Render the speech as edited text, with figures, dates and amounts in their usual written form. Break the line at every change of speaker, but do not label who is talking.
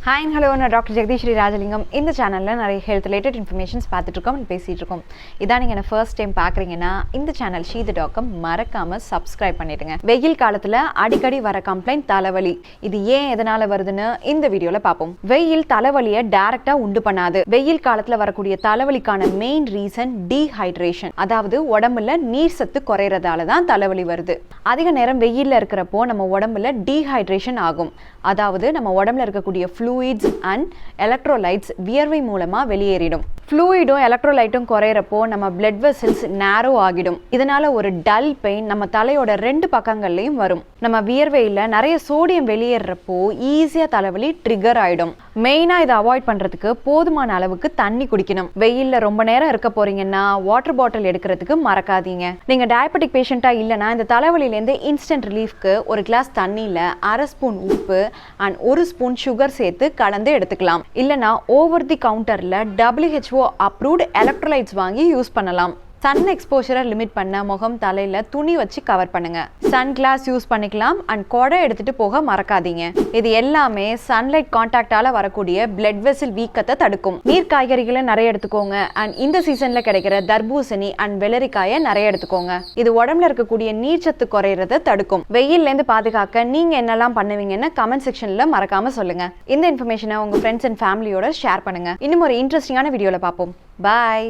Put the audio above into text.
Hi and hello, நான் doctor Jagadeeswari Rajalingam. இந்த சேனலில் நிறைய ஹெல்த் ரிலேட்டட் இன்ஃபர்மேஷன்ஸ் பார்த்துட்ருக்கோம், பேசிகிட்டு இருக்கோம். இதான் நீங்கள் என்ன ஃபர்ஸ்ட் டைம் பார்க்குறீங்கன்னா இந்த சேனல் ஷீதடாக்கம் மறக்காமல் சப்ஸ்கிரைப் பண்ணிடுங்க. வெயில் காலத்தில் அடிக்கடி வர கம்ப்ளைண்ட் தலைவலி. இது ஏன் எதனால் வருதுன்னு இந்த வீடியோவில் பார்ப்போம். வெயில் தலைவலியை டைரெக்டாக உண்டு பண்ணாது. வெயில் காலத்தில் வரக்கூடிய தலைவலிக்கான மெயின் ரீசன் டீஹைட்ரேஷன், அதாவது உடம்புல நீர் சத்து குறையிறதால தான் தலைவலி வருது. அதிக நேரம் வெயிலில் இருக்கிறப்போ நம்ம உடம்புல டீஹைட்ரேஷன் ஆகும். அதாவது நம்ம உடம்புல இருக்கக்கூடிய ஃப்ளூயிட்ஸ் அண்ட் எலக்ட்ரோலைட்ஸ் வியர்வை மூலமா வெளியேறிடும். ஃப்ளூயிடும் எலக்ட்ரோலைட்டும் குறையிறப்போ நம்ம பிளட் வெசல்ஸ் நேரோ ஆகிடும். இதனால ஒரு டல் பெயின் நம்ம தலையோட 2 பக்கங்கள்லையும் வரும். நம்ம வியர்வையில் நிறைய சோடியம் வெளியேறப்போ ஈஸியாக தலைவலி ட்ரிகர் ஆகிடும். மெயினாக இதை அவாய்ட் பண்ணுறதுக்கு போதுமான அளவுக்கு தண்ணி குடிக்கணும். வெயிலில் ரொம்ப நேரம் இருக்க போறீங்கன்னா வாட்டர் பாட்டில் எடுக்கிறதுக்கு மறக்காதீங்க. நீங்கள் டயபெட்டிக் பேஷண்ட்டாக இல்லைனா இந்த தலைவலியிலேருந்து இன்ஸ்டன்ட் ரிலீஃப்க்கு ஒரு கிளாஸ் தண்ணியில் 1/2 ஸ்பூன் உப்பு அண்ட் 1 ஸ்பூன் சுகர் சேர்த்து கலந்து எடுத்துக்கலாம். இல்லைனா ஓவர் தி கவுண்டரில் WHO அப்ரூவ்ட் எலக்ட்ரோலைட்ஸ் வாங்கி யூஸ் பண்ணலாம். சன் எக்ஸ்போஷரை லிமிட் பண்ண முகம் தலையில் துணி வச்சு கவர் பண்ணுங்க. சன் கிளாஸ் யூஸ் பண்ணிக்கலாம் அண்ட் கொடை எடுத்துட்டு போக மறக்காதீங்க. இது எல்லாமே சன்லைட் கான்டாக்டால வரக்கூடிய பிளட் வெசல் வீக்கத்தை தடுக்கும். நீர் காய்கறிகளை நிறைய எடுத்துக்கோங்க அண்ட் இந்த சீசன்ல கிடைக்கிற தர்பூசணி அண்ட் வெள்ளரிக்காயை நிறைய எடுத்துக்கோங்க. இது உடம்புல இருக்கக்கூடிய நீர்ச்சத்து குறையறதை தடுக்கும். வெயில்ல இருந்து பாதுகாக்க நீங்க என்னெல்லாம் பண்ணுவீங்கன்னு கமெண்ட் செக்ஷன்ல மறக்காம சொல்லுங்க. இந்த இன்ஃபர்மேஷனை உங்க ஃப்ரெண்ட்ஸ் அண்ட் ஃபேமிலியோட ஷேர் பண்ணுங்க. இன்னும் ஒரு இன்ட்ரெஸ்டிங்கான வீடியோல பார்ப்போம். பாய்.